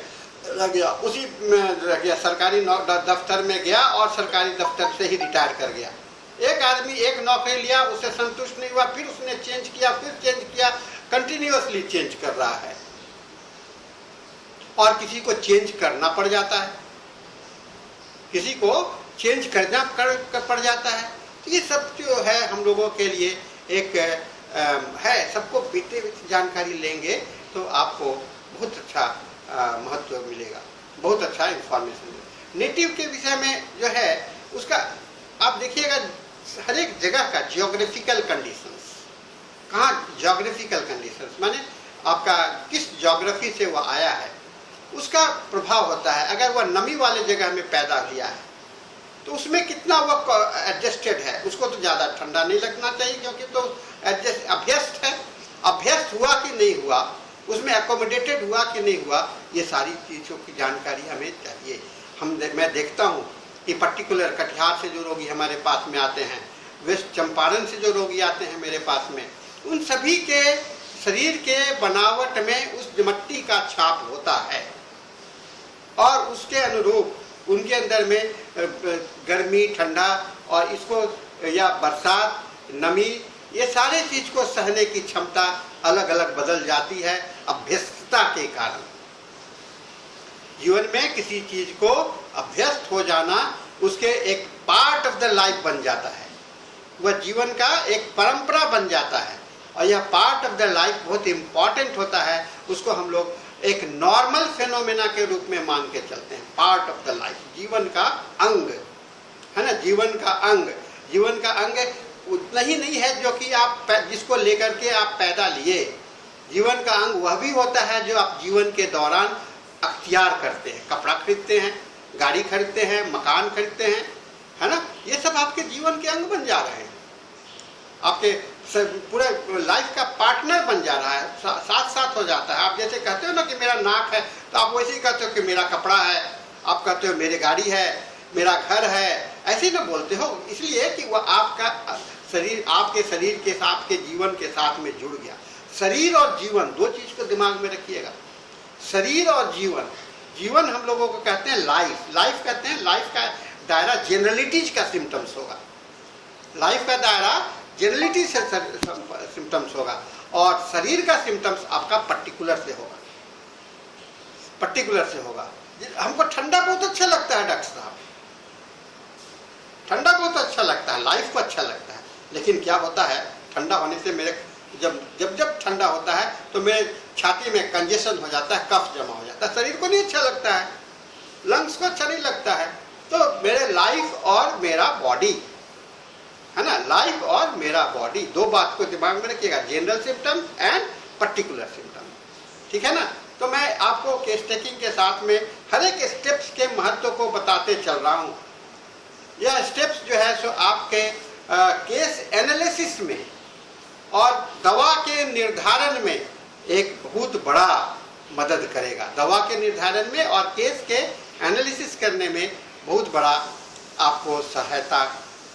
रह गया, उसी में रह गया, सरकारी दफ्तर में गया और सरकारी दफ्तर से ही रिटायर कर गया। एक आदमी एक नौकरी लिया, उससे संतुष्ट नहीं हुआ, फिर उसने चेंज किया, फिर चेंज किया, कंटिन्यूअसली चेंज कर रहा है। और किसी को चेंज करना पड़ जाता है, किसी को चेंज करना पड़ जाता है। तो ये सब जो है हम लोगों के लिए एक है, सबको बीते जानकारी लेंगे तो आपको बहुत अच्छा महत्व मिलेगा, बहुत अच्छा इंफॉर्मेशन मिलेगा। नेटिव के विषय में जो है उसका आप देखिएगा हर एक जगह का जियोग्राफिकल कंडीशंस, कहाँ जियोग्राफिकल कंडीशंस माने आपका किस ज्योग्राफी से वह आया है उसका प्रभाव होता है। अगर वह नमी वाले जगह में पैदा लिया है तो उसमें कितना वह एडजस्टेड है, उसको तो ज़्यादा ठंडा नहीं लगना चाहिए क्योंकि तो एडजस्ट अभ्यस्त है, अभ्यस्त हुआ कि नहीं हुआ, उसमें एकोमोडेटेड हुआ कि नहीं हुआ, ये सारी चीज़ों की जानकारी हमें चाहिए। मैं देखता हूँ कि पर्टिकुलर कटिहार से जो रोगी हमारे पास में आते हैं, वेस्ट चंपारण से जो रोगी आते हैं मेरे पास में, उन सभी के शरीर के बनावट में उस मिट्टी का छाप होता है और उसके अनुरूप उनके अंदर में गर्मी, ठंडा और इसको या बरसात, नमी, ये सारे चीज को सहने की क्षमता अलग अलग बदल जाती है अभ्यस्तता के कारण। जीवन में किसी चीज को अभ्यस्त हो जाना उसके एक पार्ट ऑफ द लाइफ बन जाता है, वह जीवन का एक परंपरा बन जाता है और यह पार्ट ऑफ द लाइफ बहुत इंपॉर्टेंट होता है। उसको हम लोग एक नॉर्मल फेनोमेना के रूप में मान के चलते हैं, पार्ट ऑफ द लाइफ, जीवन का अंग है ना। जीवन का अंग, जीवन का अंग उतना ही नहीं है जो कि आप जिसको लेकर के आप पैदा लिए। जीवन का अंग वह भी होता है जो आप जीवन के दौरान अख्तियार करते हैं, कपड़ा खरीदते हैं, गाड़ी खरीदते हैं, मकान खरीदते हैं, है ना। ये सब आपके जीवन के अंग बन जा रहे हैं, आपके पूरे लाइफ का पार्टनर बन जा रहा है, साथ साथ हो जाता है। आप जैसे कहते हो ना कि मेरा नाक है तो आप वैसे ही कहते हो कि मेरा कपड़ा है, आप कहते हो मेरी गाड़ी है, मेरा घर है, ऐसे ही ना बोलते हो, इसलिए कि वह आपका शरीर आपके शरीर के साथ के जीवन के साथ में जुड़ गया। शरीर और जीवन दो चीज को दिमाग में रखिएगा, शरीर और जीवन। जीवन हम लोगों को कहते हैं लाइफ, लाइफ कहते हैं, लाइफ का दायरा जनरलिटीज का सिम्टम्स होगा, लाइफ का दायरा जनरलिटी से सिम्टम्स होगा और शरीर का सिम्टम्स आपका पर्टिकुलर से होगा, पर्टिकुलर से होगा। हमको ठंडा बहुत अच्छा लगता है डॉक्टर साहब, ठंडा बहुत अच्छा लगता है, लाइफ को अच्छा लगता है, लेकिन क्या होता है ठंडा होने से मेरे जब ठंडा होता है तो मेरे छाती में कंजेशन हो जाता है, कफ जमा हो जाता है, शरीर को नहीं अच्छा लगता है, लंग्स को अच्छा नहीं लगता है। तो मेरे लाइफ और मेरा बॉडी है ना, लाइफ और मेरा बॉडी, दो बात को दिमाग में रखिएगा, general symptoms and particular symptoms, ठीक है ना। तो मैं आपको केस टेकिंग के साथ में हर एक स्टेप्स के महत्व को बताते चल रहा हूँ। यह स्टेप्स जो है सो आपके केस एनालिसिस में और दवा के निर्धारण में एक बहुत बड़ा मदद करेगा। दवा के निर्धारण में और केस के एनालिसिस करने में बहुत बड़ा आपको सहायता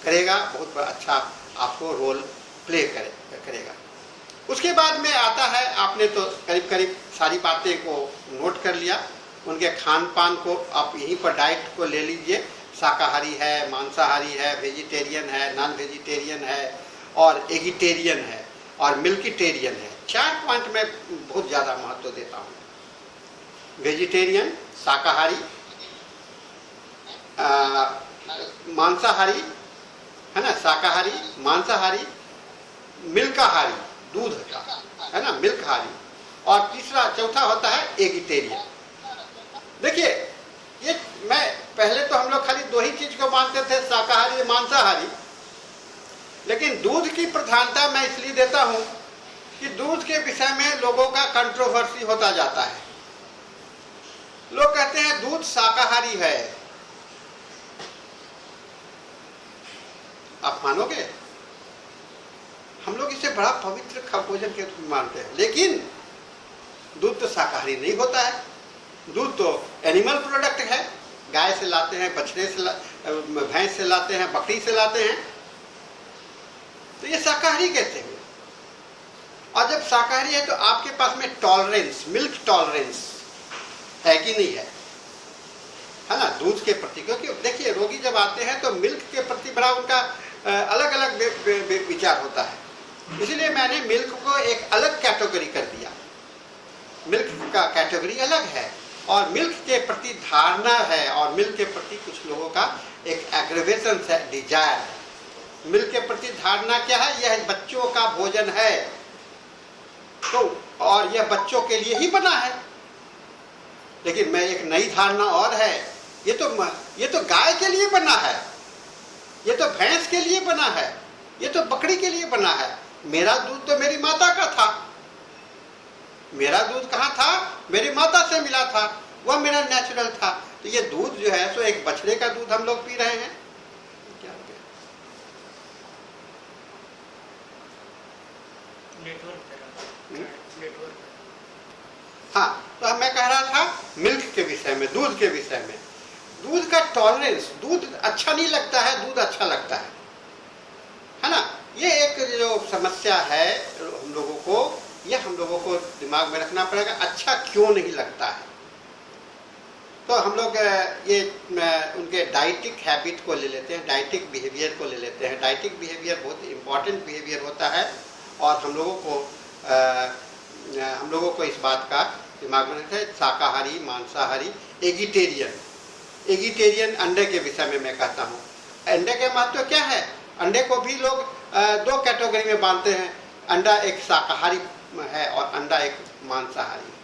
करेगा, बहुत बड़ा अच्छा आपको रोल प्ले करेगा। उसके बाद में आता है, आपने तो करीब करीब सारी बातें को नोट कर लिया। उनके खान पान को आप यहीं पर डाइट को ले लीजिए, शाकाहारी है, मांसाहारी है, वेजिटेरियन है, नॉन वेजिटेरियन है और एगिटेरियन है और मिल्कीटेरियन है। 4 पॉइंट में बहुत ज़्यादा महत्व देता हूँ। वेजिटेरियन शाकाहारी, मांसाहारी है ना, शाकाहारी, मांसाहारी, मिल्काहारी दूध का है ना, मिल्कहारी, और तीसरा चौथा होता है एगिटेरियन। देखिए ये मैं पहले तो हम लोग खाली 2 ही चीज को मानते थे, शाकाहारी मांसाहारी, लेकिन दूध की प्रधानता मैं इसलिए देता हूं कि दूध के विषय में लोगों का कंट्रोवर्सी होता जाता है। लोग कहते हैं दूध शाकाहारी है, आप मानोगे? हम लोग इसे बड़ा पवित्र भोजन के रूप में मानते हैं, लेकिन दूध तो शाकाहारी नहीं होता है। दूध तो एनिमल प्रोडक्ट है, गाय से लाते हैं, बछड़े से, भैंस से लाते हैं, बकरी से लाते हैं, तो ये शाकाहारी कैसे हुए? और जब शाकाहारी है तो आपके पास में टॉलरेंस, मिल्क टॉलरेंस है कि नहीं है ना, दूध के प्रति। क्योंकि देखिए रोगी जब आते हैं तो मिल्क के प्रति बड़ा उनका अलग अलग विचार होता है, इसलिए मैंने मिल्क को एक अलग कैटेगरी कर दिया। मिल्क का कैटेगरी अलग है और मिल्क के प्रति धारणा है, और मिल्क के प्रति कुछ लोगों का एक एग्रीवेशन है, डिजायर है। मिल्क के प्रति धारणा क्या है? यह बच्चों का भोजन है, तो और यह बच्चों के लिए ही बना है। लेकिन मैं एक नई धारणा और है, ये तो गाय के लिए बना है, ये तो भैंस के लिए बना है, ये तो बकरी के लिए बना है। मेरा दूध तो मेरी माता का था। मेरा दूध कहाँ था? मेरी माता से मिला था, वह मेरा नेचुरल था। तो ये दूध जो है सो एक बछड़े का दूध हम लोग पी रहे हैं। क्या हो गया? नेटवर्क। हाँ, तो मैं कह रहा था मिल्क के विषय में, दूध के विषय में। दूध का टॉलरेंस, दूध अच्छा नहीं लगता है, दूध अच्छा लगता है ना। ये एक जो समस्या है हम लोगों को, ये हम लोगों को दिमाग में रखना पड़ेगा, अच्छा क्यों नहीं लगता है। तो हम लोग ये उनके डाइटिक हैबिट को ले लेते हैं, डाइटिक बिहेवियर को ले लेते हैं। डाइटिक बिहेवियर बहुत इंपॉर्टेंट बिहेवियर होता है, और हम लोगों को इस बात का दिमाग में रखना है। शाकाहारी, मांसाहारी, एगिटेरियन अंडे के विषय में मैं कहता हूँ। अंडे के महत्व क्या है? अंडे को भी लोग 2 कैटेगरी में बांटते हैं। अंडा एक शाकाहारी है और अंडा एक मांसाहारी है।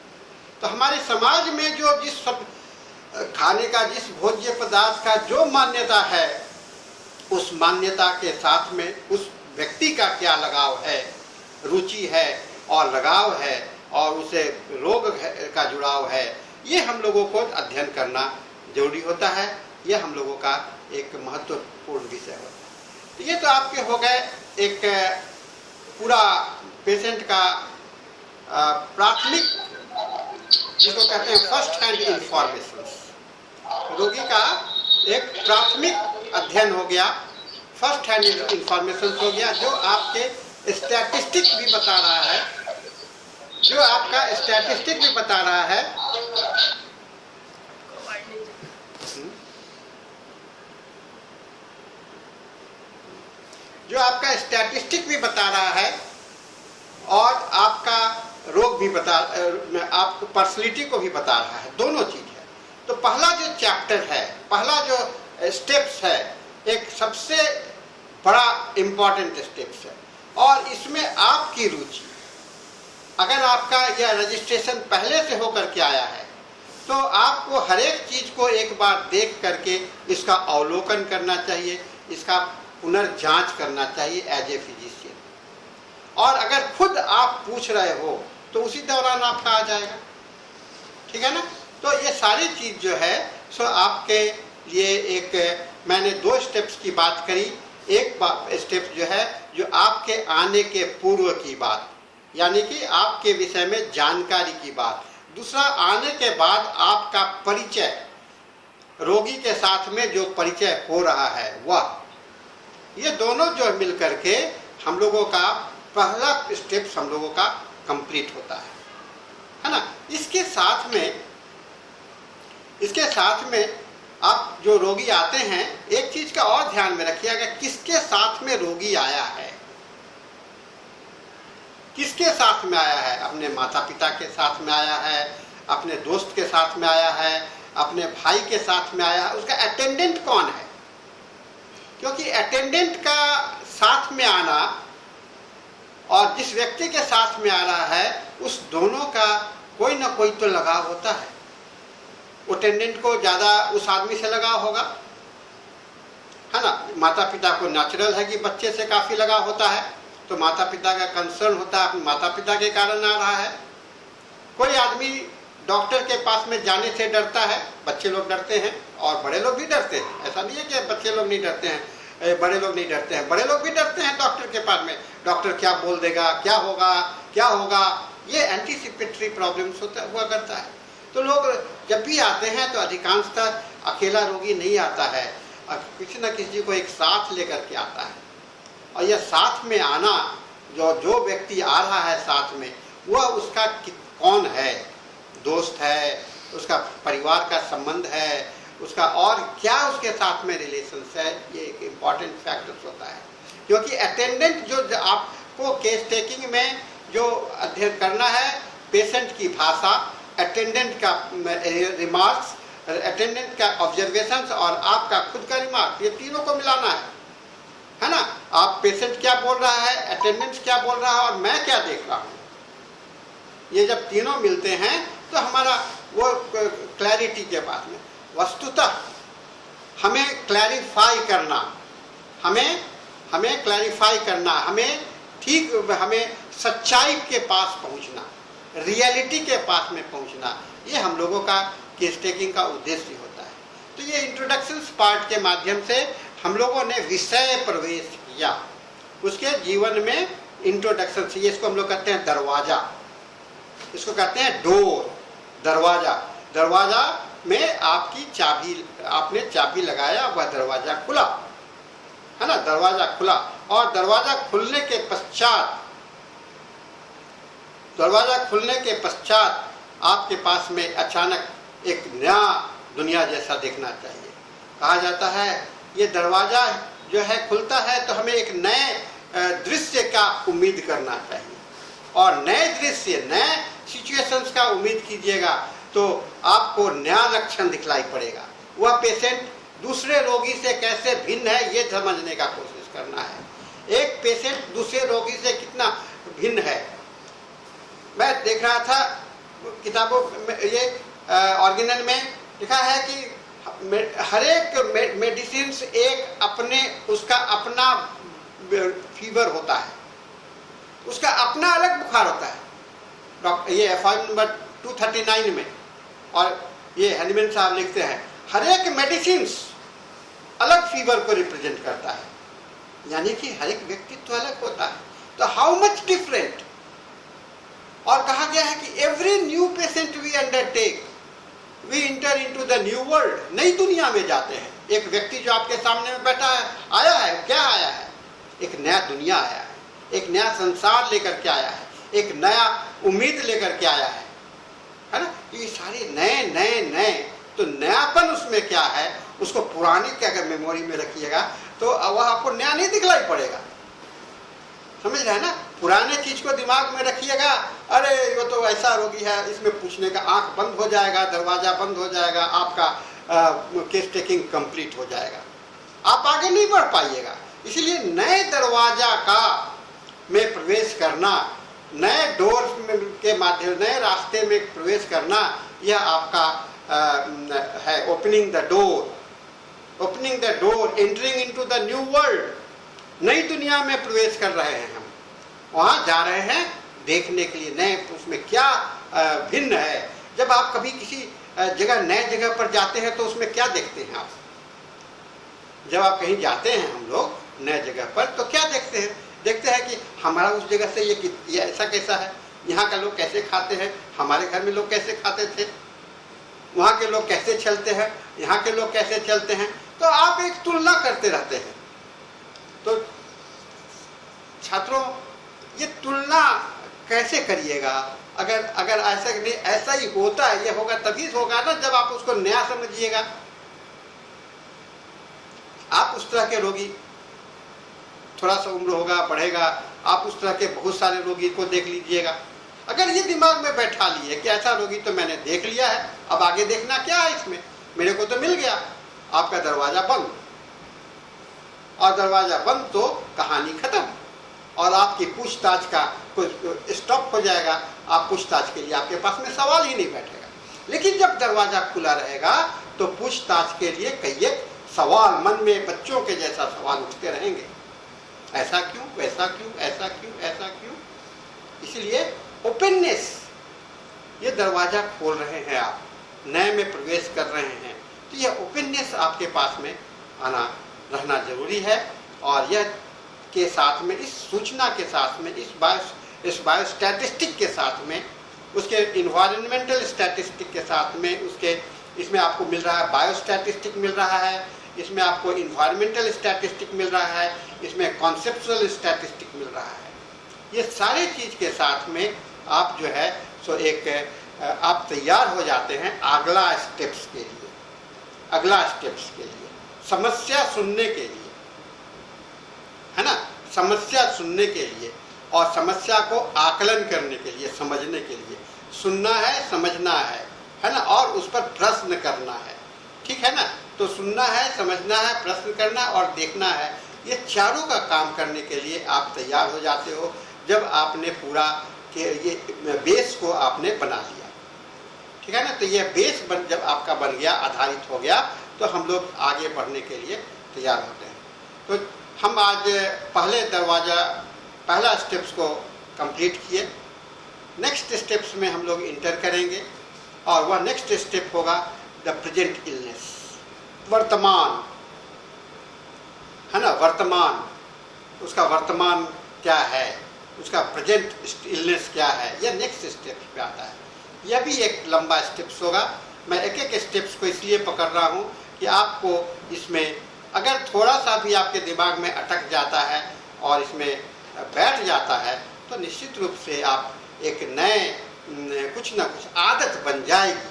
तो हमारे समाज में जो जिस खाने का, जिस भोज्य पदार्थ का जो मान्यता है, उस मान्यता के साथ में उस व्यक्ति का क्या लगाव है, रुचि है और लगाव है, और उसे रोग का जुड़ाव है, ये हम लोगों को अध्ययन करना जरूरी होता है। ये हम लोगों का एक महत्वपूर्ण विषय होता है। तो ये तो आपके हो गए एक पूरा पेशेंट का प्राथमिक, जिसको कहते हैं फर्स्ट हैंड इंफॉर्मेशन, रोगी का एक प्राथमिक अध्ययन हो गया, फर्स्ट हैंड इंफॉर्मेशन हो गया, जो आपके स्टैटिस्टिक भी बता रहा है, जो आपका स्टैटिस्टिक भी बता रहा है, जो आपका स्टैटिस्टिक भी बता रहा है और आपका रोग भी आपको पर्सनैलिटी को भी बता रहा है, दोनों चीज है। तो पहला जो चैप्टर है, पहला जो स्टेप्स है, एक सबसे बड़ा इंपॉर्टेंट स्टेप्स है, और इसमें आपकी रुचि, अगर आपका यह रजिस्ट्रेशन पहले से होकर के आया है, तो आपको हर एक चीज को एक बार देख करके इसका अवलोकन करना चाहिए, इसका पुनर्जांच करना चाहिए एज ए फिजिशियन। और अगर खुद आप पूछ रहे हो तो उसी दौरान आपका आ जाएगा। ठीक है ना। तो ये सारी चीज़ जो है सो आपके लिए एक मैंने 2 स्टेप्स की बात करी। एक स्टेप जो है जो आपके आने के पूर्व की बात, यानी कि आपके विषय में जानकारी की बात। दूसरा, आने के बाद आपका परिचय, रोगी के साथ में जो परिचय हो रहा है वह, ये दोनों जो मिल करके हम लोगों का पहला स्टेप्स हम लोगों का कंप्लीट होता है ना। इसके साथ में आप जो रोगी आते हैं, एक चीज का और ध्यान में रखिएगा, किसके साथ में रोगी आया है, किसके साथ में आया है। अपने माता पिता के साथ में आया है, अपने दोस्त के साथ में आया है, अपने भाई के साथ में आया है, उसका अटेंडेंट कौन है। क्योंकि अटेंडेंट का साथ में आना और जिस व्यक्ति के साथ में आ रहा है, उस दोनों का कोई ना कोई तो लगाव होता है। अटेंडेंट को ज़्यादा उस आदमी से लगाव होगा, है ना। माता पिता को नेचुरल है कि बच्चे से काफ़ी लगाव होता है, तो माता पिता का कंसर्न होता है, अपने माता पिता के कारण आ रहा है। कोई आदमी डॉक्टर के पास में जाने से डरता है, बच्चे लोग डरते हैं और बड़े लोग भी डरते हैं। ऐसा नहीं है कि बच्चे लोग नहीं डरते हैं, बड़े लोग नहीं डरते हैं, बड़े लोग भी डरते हैं डॉक्टर के पास में। डॉक्टर क्या बोल देगा, क्या होगा, ये एंटीसिपेटरी प्रॉब्लम्स हुआ करता है। तो लोग जब भी आते हैं तो अधिकांशतः अकेला रोगी नहीं आता है, किसी न किसी को एक साथ लेकर के आता है। और यह साथ में आना, जो व्यक्ति आ रहा है साथ में, वह उसका कौन है, दोस्त है, उसका परिवार का संबंध है, उसका और क्या उसके साथ में रिलेशंस है, ये एक इम्पॉर्टेंट फैक्टर्स होता है। क्योंकि अटेंडेंट जो आपको केस टेकिंग में जो अध्ययन करना है, पेशेंट की भाषा, अटेंडेंट का रिमार्क्स, अटेंडेंट का ऑब्जर्वेशंस और आपका खुद का रिमार्क, ये तीनों को मिलाना है ना। आप पेशेंट क्या बोल रहा है, अटेंडेंट क्या बोल रहा है और मैं क्या देख रहा हूँ, ये जब तीनों मिलते हैं तो हमारा वो क्लैरिटी के बाद में वस्तुतः हमें क्लैरिफाई करना, हमें क्लैरिफाई करना, हमें सच्चाई के पास पहुंचना, रियलिटी के पास में पहुंचना, ये हम लोगों का केस टेकिंग का उद्देश्य होता है। तो ये इंट्रोडक्शन पार्ट के माध्यम से हम लोगों ने विषय प्रवेश किया, उसके जीवन में इंट्रोडक्शन से। इसको हम लोग कहते हैं दरवाजा, इसको कहते हैं डोर, दरवाजा में आपकी चाबी, आपने चाबी लगाया, वह दरवाजा खुला, है ना। दरवाजा खुला और दरवाजा खुलने के पश्चात आपके पास में अचानक एक नया दुनिया जैसा देखना चाहिए। कहा जाता है ये दरवाजा जो है खुलता है तो हमें एक नए दृश्य का उम्मीद करना चाहिए, और नए दृश्य, नए सिचुएशंस का उम्मीद कीजिएगा तो आपको नया लक्षण दिखलाई पड़ेगा। वह पेशेंट दूसरे रोगी से कैसे भिन्न है, ये समझने का कोशिश करना है। एक पेशेंट दूसरे रोगी से कितना भिन्न है। मैं देख रहा था किताबों में, ये ऑर्गेनल में लिखा है कि हर एक मेडिसिन एक उसका अपना फीवर होता है, उसका अपना अलग बुखार होता है। ये एफआई नंबर 239 में, और ये हनीमैन साहब लिखते हैं हर एक मेडिसिन अलग फीवर को रिप्रेजेंट करता है, यानी कि हर एक व्यक्तित्व अलग होता है। तो हाउ मच डिफरेंट। और कहा गया है कि every new patient we undertake we enter into the new world, नई दुनिया में जाते हैं। एक व्यक्ति जो आपके सामने में बैठा है, आया है, क्या आया है, एक नया दुनिया आया है, एक नया संसार लेकर के आया है, एक नया उम्मीद लेकर के आया है ना। ये सारे नए, तो नयापन उसमें क्या है, उसको पुराने के अगर मेमोरी में रखिएगा तो वह आपको नया नहीं दिखलाई पड़ेगा, समझ रहे हैं ना। पुराने चीज को दिमाग में रखिएगा, अरे वो तो ऐसा रोगी है, इसमें पूछने का आंख बंद हो जाएगा, दरवाजा बंद हो जाएगा, आपका केस टेकिंग कंप्लीट हो जाएगा, आप आगे नहीं बढ़ पाइएगा। इसलिए नए दरवाजा का में प्रवेश करना, नए डोर के माध्यम, नए रास्ते में प्रवेश करना, यह आपका है opening the door, entering into the new world. नई दुनिया में प्रवेश कर रहे हैं, हम वहाँ जा रहे हैं देखने के लिए, नए उसमें क्या भिन्न है, जब आप कभी किसी जगह, नए जगह पर जाते हैं तो उसमें क्या देखते हैं आप? जब आप कहीं जाते हैं हम लोग नए जगह पर तो क्या देखते हैं? देखते हैं कि हमारा उस जगह से ये ऐसा कैसा है, यहाँ का लोग कैसे खाते हैं, हमारे घर में लोग कैसे खाते थे, वहाँ के लोग कैसे चलते हैं, यहाँ के लोग कैसे चलते हैं। तो आप एक तुलना करते रहते हैं। तो छात्रों, ये तुलना कैसे करिएगा? अगर ऐसा नहीं, ऐसा ही होता है, ये होगा तभी होगा ना जब आप उसको नया समझिएगा। आप उस तरह के रोगी, थोड़ा सा उम्र होगा, बढ़ेगा, आप उस तरह के बहुत सारे रोगी को देख लीजिएगा। अगर ये दिमाग में बैठा लिए कि ऐसा रोगी तो मैंने देख लिया है, अब आगे देखना क्या है इसमें, मेरे को तो मिल गया, आपका दरवाजा बंद। और दरवाजा बंद तो कहानी खत्म और आपकी पूछताछ का कुछ स्टॉप हो जाएगा। आप पूछताछ के लिए आपके पास में सवाल ही नहीं बैठेगा। लेकिन जब दरवाजा खुला रहेगा तो पूछताछ के लिए कई एक सवाल मन में बच्चों के जैसा सवाल उठते रहेंगे। ऐसा क्यों, वैसा क्यों, ऐसा क्यों, ऐसा क्यों। इसलिए ओपननेस, ये दरवाजा खोल रहे हैं, आप नए में प्रवेश कर रहे हैं, तो यह ओपननेस आपके पास में आना रहना जरूरी है। और यह के साथ में, इस सूचना के साथ में, इस बायोस्टैटिस्टिक के साथ में, उसके इन्वायरमेंटल स्टैटिस्टिक के साथ में, उसके इसमें आपको मिल रहा है बायोस्टैटिस्टिक मिल रहा है, इसमें आपको इन्वायरमेंटल स्टैटिस्टिक मिल रहा है, इसमें कॉन्सेप्चुअल स्टैटिस्टिक मिल रहा है। ये सारे चीज़ के साथ में आप जो है सो एक आप तैयार हो जाते हैं अगला स्टेप्स के लिए, अगला स्टेप्स के लिए, समस्या सुनने के लिए, है ना, समस्या सुनने के लिए और समस्या को आकलन करने के लिए, समझने के लिए। सुनना है, समझना है ना, और उस पर प्रश्न करना है, ठीक है ना। तो सुनना है, समझना है, प्रश्न करना और देखना है, ये चारों का काम करने के लिए आप तैयार हो जाते हो जब आपने पूरा के ये बेस को आपने बना लिया, ठीक है ना। तो ये बेस जब आपका बन गया, आधारित हो गया, तो हम लोग आगे बढ़ने के लिए तैयार होते हैं। तो हम आज पहला स्टेप्स को कंप्लीट किए। नेक्स्ट स्टेप्स में हम लोग इंटर करेंगे और वह नेक्स्ट स्टेप होगा द प्रेजेंट इलनेस, वर्तमान, है ना, वर्तमान, उसका वर्तमान क्या है, उसका प्रेजेंट इलनेस क्या है, यह नेक्स्ट स्टेप पे आता है। यह भी एक लंबा स्टेप्स होगा। मैं एक एक स्टेप्स को इसलिए पकड़ रहा हूँ कि आपको इसमें अगर थोड़ा सा भी आपके दिमाग में अटक जाता है और इसमें बैठ जाता है तो निश्चित रूप से आप एक नए कुछ ना कुछ आदत बन जाएगी,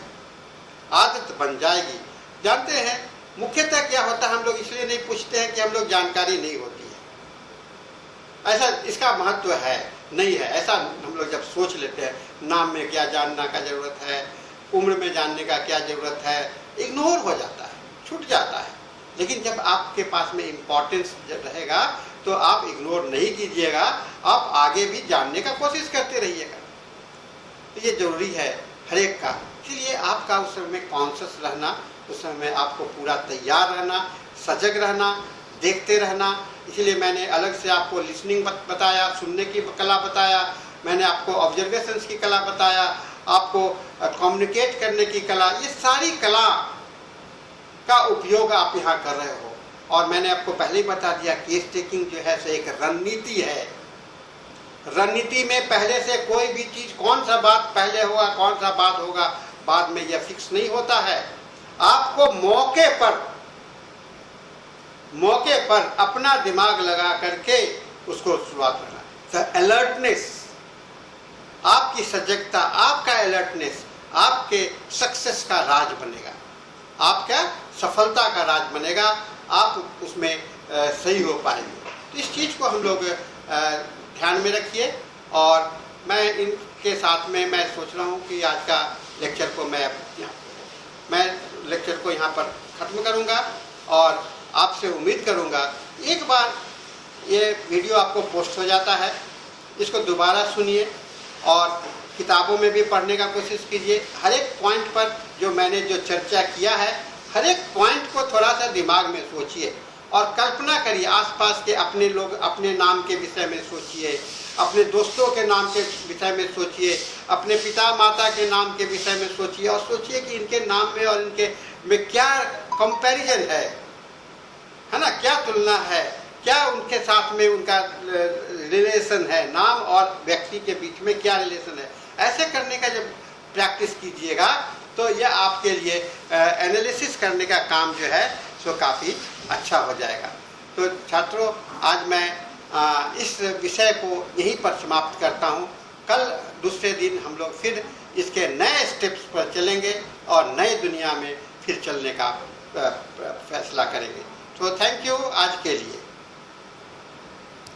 आदत बन जाएगी। जानते हैं मुख्यतः क्या होता है, हम लोग इसलिए नहीं पूछते हैं कि हम लोग जानकारी नहीं होती है, ऐसा इसका महत्व है नहीं है, ऐसा हम लोग जब सोच लेते हैं, नाम में क्या जानना का जरूरत है, उम्र में जानने का क्या जरूरत है, इग्नोर हो जाता है, छूट जाता है। लेकिन जब आपके पास में इम्पोर्टेंस रहेगा तो आप इग्नोर नहीं कीजिएगा, आप आगे भी जानने का कोशिश करते रहिएगा। तो ये जरूरी है हर एक का। इसलिए आपका उस समय कॉन्शियस रहना, उस समय आपको पूरा तैयार रहना, सजग रहना, देखते रहना। इसलिए मैंने अलग से आपको लिसनिंग बताया, सुनने की कला बताया, मैंने आपको ऑब्जर्वेशंस की कला बताया, आपको कम्युनिकेट करने की कला, ये सारी कला का उपयोग आप यहाँ कर रहे हो। और मैंने आपको पहले ही बता दिया, केस टेकिंग जो है सो एक रणनीति है। रणनीति में पहले से कोई भी चीज, कौन सा बात पहले होगा, कौन सा बात होगा बाद में, यह फिक्स नहीं होता है। आपको मौके पर अपना दिमाग लगा करके उसको शुरुआत करना। अलर्टनेस, आपकी सजगता, आपका अलर्टनेस आपके सक्सेस का राज बनेगा, आपका सफलता का राज बनेगा, आप उसमें सही हो पाएंगे। तो इस चीज़ को हम लोग ध्यान में रखिए। और मैं इनके साथ में मैं सोच रहा हूँ कि आज का लेक्चर को मैं लेक्चर को यहाँ पर ख़त्म करूँगा और आपसे उम्मीद करूँगा एक बार ये वीडियो आपको पोस्ट हो जाता है, इसको दोबारा सुनिए और किताबों में भी पढ़ने का कोशिश कीजिए। हर एक पॉइंट पर जो मैंने जो चर्चा किया है, हर एक पॉइंट को थोड़ा सा दिमाग में सोचिए और कल्पना करिए, आसपास के अपने लोग, अपने नाम के विषय में सोचिए, अपने दोस्तों के नाम के विषय में सोचिए, अपने पिता माता के नाम के विषय में सोचिए, और सोचिए कि इनके नाम में और इनके में क्या कंपैरिजन है ना, क्या तुलना है, क्या उनके साथ में उनका रिलेशन है, नाम और व्यक्ति के बीच में क्या रिलेशन है। ऐसे करने का जब प्रैक्टिस कीजिएगा तो यह आपके लिए एनालिसिस करने का काम जो है सो काफ़ी अच्छा हो जाएगा। तो छात्रों, आज मैं इस विषय को यहीं पर समाप्त करता हूँ। कल दूसरे दिन हम लोग फिर इसके नए स्टेप्स पर चलेंगे और नए दुनिया में फिर चलने का फैसला करेंगे। तो थैंक यू आज के लिए।